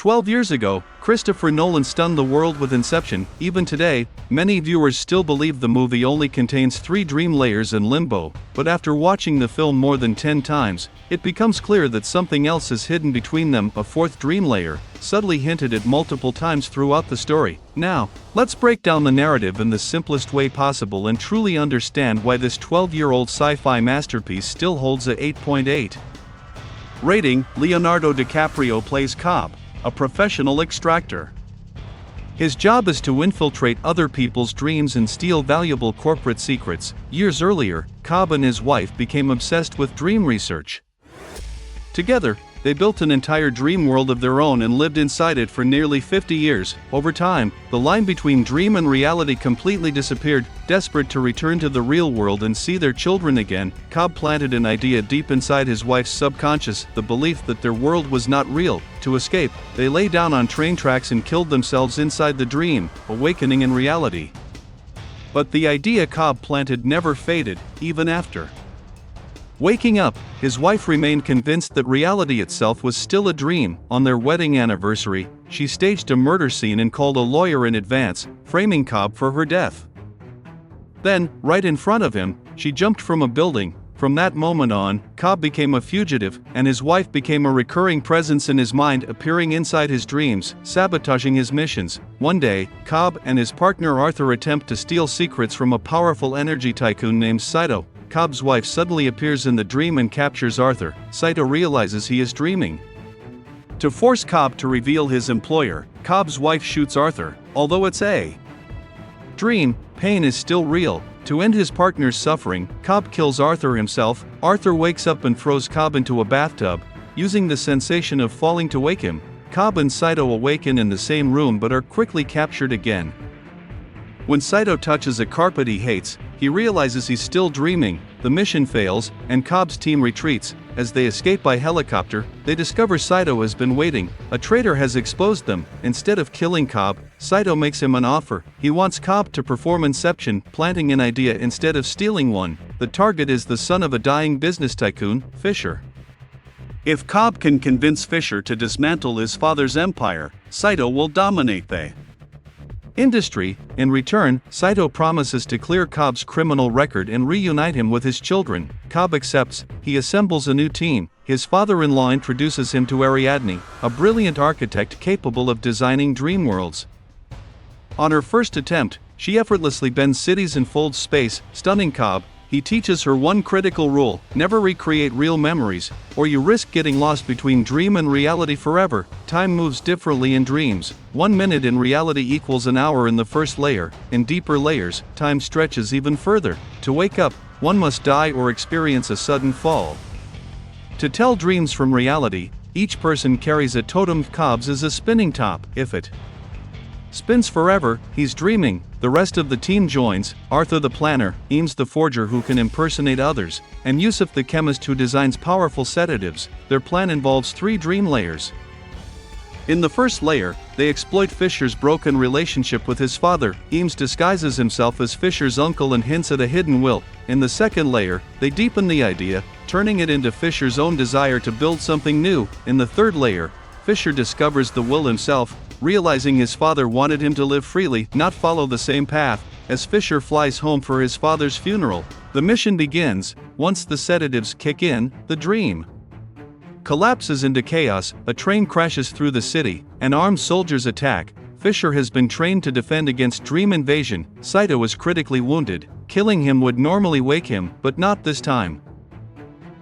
12 years ago, Christopher Nolan stunned the world with Inception. Even today, many viewers still believe the movie only contains 3 dream layers in limbo, but after watching the film more than 10 times, it becomes clear that something else is hidden between them, a 4th dream layer, subtly hinted at multiple times throughout the story. Now, let's break down the narrative in the simplest way possible and truly understand why this 12-year-old sci-fi masterpiece still holds a 8.8. Rating: Leonardo DiCaprio plays Cobb, a professional extractor. His job is to infiltrate other people's dreams and steal valuable corporate secrets. Years earlier, Cobb and his wife became obsessed with dream research. Together, they built an entire dream world of their own and lived inside it for nearly 50 years. Over time, the line between dream and reality completely disappeared. Desperate to return to the real world and see their children again, Cobb planted an idea deep inside his wife's subconscious, the belief that their world was not real. To escape, they lay down on train tracks and killed themselves inside the dream, awakening in reality. But the idea Cobb planted never faded, even after waking up, his wife remained convinced that reality itself was still a dream. On their wedding anniversary, she staged a murder scene and called a lawyer in advance, framing Cobb for her death. Then, right in front of him, she jumped from a building. From that moment on, Cobb became a fugitive, and his wife became a recurring presence in his mind, appearing inside his dreams, sabotaging his missions. One day, Cobb and his partner Arthur attempt to steal secrets from a powerful energy tycoon named Saito. Cobb's wife suddenly appears in the dream and captures Arthur. Saito realizes he is dreaming. To force Cobb to reveal his employer, Cobb's wife shoots Arthur. Although it's a dream, pain is still real. To end his partner's suffering, Cobb kills Arthur himself. Arthur wakes up and throws Cobb into a bathtub, using the sensation of falling to wake him. Cobb and Saito awaken in the same room but are quickly captured again. When Saito touches a carpet he hates, he realizes he's still dreaming. The mission fails, and Cobb's team retreats. As they escape by helicopter, they discover Saito has been waiting. A traitor has exposed them. Instead of killing Cobb, Saito makes him an offer. He wants Cobb to perform Inception, planting an idea instead of stealing one. The target is the son of a dying business tycoon, Fisher. If Cobb can convince Fisher to dismantle his father's empire, Saito will dominate the industry. In return, Saito promises to clear Cobb's criminal record and reunite him with his children. Cobb accepts. He assembles a new team. His father-in-law introduces him to Ariadne, a brilliant architect capable of designing dream worlds. On her first attempt, she effortlessly bends cities and folds space, stunning Cobb. He teaches her one critical rule: never recreate real memories, or you risk getting lost between dream and reality forever. Time moves differently in dreams. 1 minute in reality equals an hour in the first layer. In deeper layers, time stretches even further. To wake up, one must die or experience a sudden fall. To tell dreams from reality, each person carries a totem. Cobb's is a spinning top. If it spins forever, he's dreaming. The rest of the team joins: Arthur the planner, Eames the forger who can impersonate others, and Yusuf the chemist who designs powerful sedatives. Their plan involves 3 dream layers. In the first layer, they exploit Fisher's broken relationship with his father. Eames disguises himself as Fisher's uncle and hints at a hidden will. In the second layer, they deepen the idea, turning it into Fisher's own desire to build something new. In the third layer, Fisher discovers the will himself, realizing his father wanted him to live freely, not follow the same path. As Fisher flies home for his father's funeral, the mission begins. Once the sedatives kick in, the dream collapses into chaos. A train crashes through the city, and armed soldiers attack. Fisher has been trained to defend against dream invasion. Saito is critically wounded. Killing him would normally wake him, but not this time.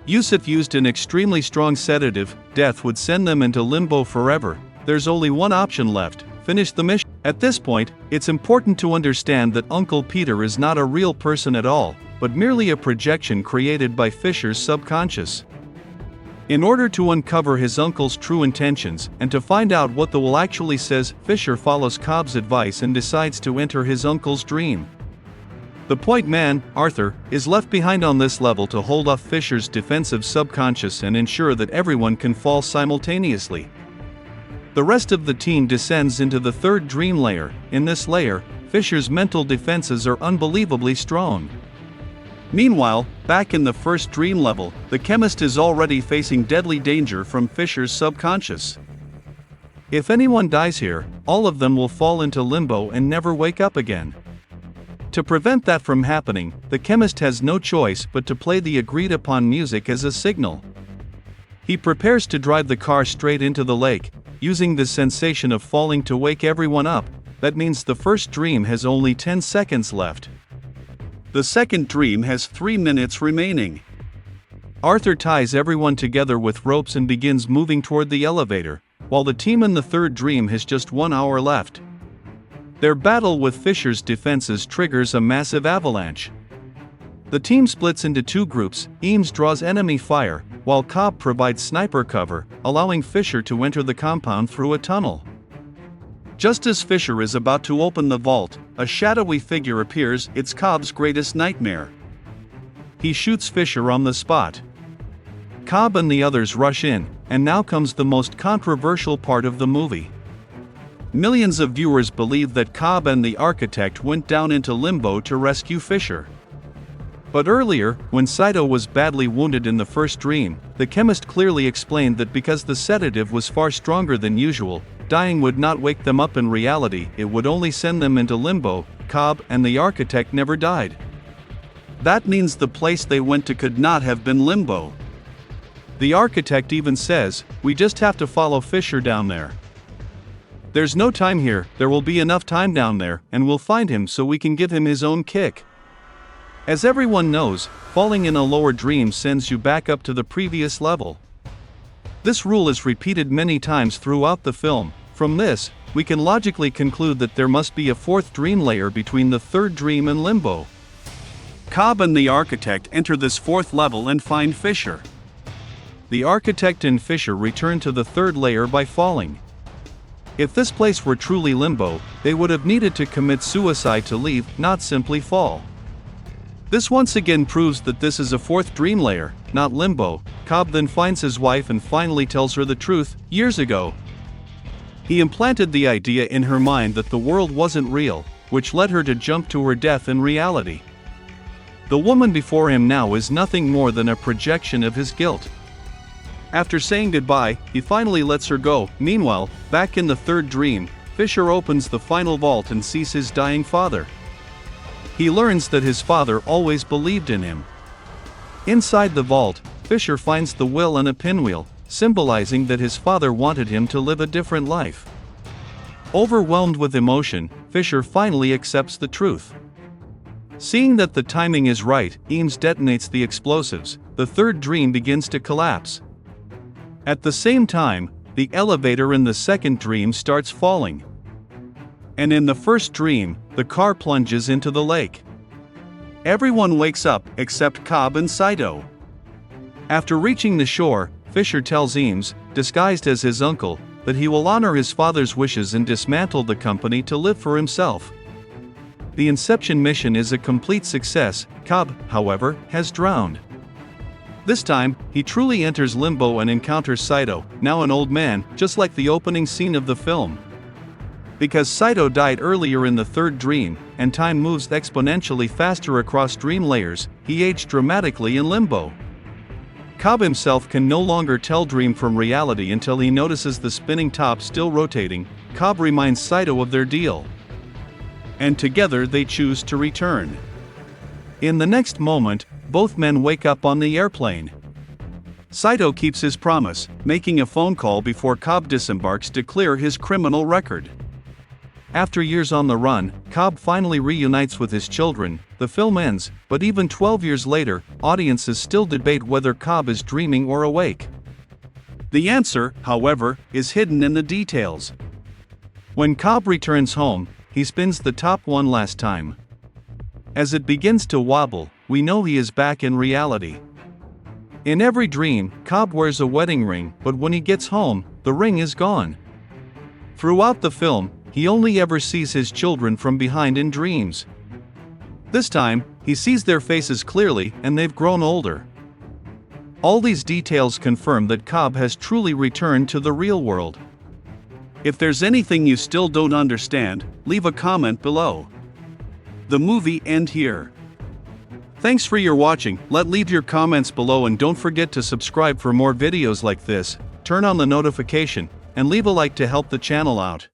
Yusuf used an extremely strong sedative. Death would send them into limbo forever. There's only one option left: finish the mission. At this point, it's important to understand that Uncle Peter is not a real person at all, but merely a projection created by Fisher's subconscious. In order to uncover his uncle's true intentions, and to find out what the will actually says, Fisher follows Cobb's advice and decides to enter his uncle's dream. The point man, Arthur, is left behind on this level to hold off Fisher's defensive subconscious and ensure that everyone can fall simultaneously. The rest of the team descends into the third dream layer. In this layer, Fisher's mental defenses are unbelievably strong. Meanwhile, back in the first dream level, the chemist is already facing deadly danger from Fisher's subconscious. If anyone dies here, all of them will fall into limbo and never wake up again. To prevent that from happening, the chemist has no choice but to play the agreed-upon music as a signal. He prepares to drive the car straight into the lake, using the sensation of falling to wake everyone up. That means the first dream has only 10 seconds left. The second dream has 3 minutes remaining. Arthur ties everyone together with ropes and begins moving toward the elevator, while the team in the third dream has just 1 hour left. Their battle with Fisher's defenses triggers a massive avalanche. The team splits into 2 groups. Eames draws enemy fire, while Cobb provides sniper cover, allowing Fisher to enter the compound through a tunnel. Just as Fisher is about to open the vault, a shadowy figure appears. It's Cobb's greatest nightmare. He shoots Fisher on the spot. Cobb and the others rush in, and now comes the most controversial part of the movie. Millions of viewers believe that Cobb and the architect went down into limbo to rescue Fisher. But earlier, when Saito was badly wounded in the first dream, the chemist clearly explained that because the sedative was far stronger than usual, dying would not wake them up in reality, it would only send them into limbo. Cobb and the architect never died. That means the place they went to could not have been limbo. The architect even says, "We just have to follow Fisher down there. There's no time here, there will be enough time down there, and we'll find him so we can give him his own kick." As everyone knows, falling in a lower dream sends you back up to the previous level. This rule is repeated many times throughout the film. From this, we can logically conclude that there must be a fourth dream layer between the third dream and limbo. Cobb and the architect enter this fourth level and find Fisher. The architect and Fisher return to the third layer by falling. If this place were truly limbo, they would have needed to commit suicide to leave, not simply fall. This once again proves that this is a fourth dream layer, not limbo. Cobb then finds his wife and finally tells her the truth. Years ago, he implanted the idea in her mind that the world wasn't real, which led her to jump to her death in reality. The woman before him now is nothing more than a projection of his guilt. After saying goodbye, he finally lets her go. Meanwhile, back in the third dream, Fisher opens the final vault and sees his dying father. He learns that his father always believed in him. Inside the vault, Fisher finds the will and a pinwheel, symbolizing that his father wanted him to live a different life. Overwhelmed with emotion, Fisher finally accepts the truth. Seeing that the timing is right, Eames detonates the explosives. The third dream begins to collapse. At the same time, the elevator in the second dream starts falling. And in the first dream, the car plunges into the lake. Everyone wakes up except Cobb and Saito. After reaching the shore, Fisher tells Eames, disguised as his uncle, that he will honor his father's wishes and dismantle the company to live for himself. The Inception mission is a complete success. Cobb, however, has drowned. This time, he truly enters limbo and encounters Saito, now an old man, just like the opening scene of the film. Because Saito died earlier in the third dream, and time moves exponentially faster across dream layers, he aged dramatically in limbo. Cobb himself can no longer tell dream from reality until he notices the spinning top still rotating. Cobb reminds Saito of their deal. And together they choose to return. In the next moment, both men wake up on the airplane. Saito keeps his promise, making a phone call before Cobb disembarks to clear his criminal record. After years on the run, Cobb finally reunites with his children. The film ends, but even 12 years later, audiences still debate whether Cobb is dreaming or awake. The answer, however, is hidden in the details. When Cobb returns home, he spins the top one last time. As it begins to wobble, we know he is back in reality. In every dream, Cobb wears a wedding ring, but when he gets home, the ring is gone. Throughout the film, he only ever sees his children from behind in dreams. This time, he sees their faces clearly, and they've grown older. All these details confirm that Cobb has truly returned to the real world. If there's anything you still don't understand, leave a comment below. The movie ends here. Thanks for your watching. Leave your comments below and don't forget to subscribe for more videos like this. Turn on the notification and leave a like to help the channel out.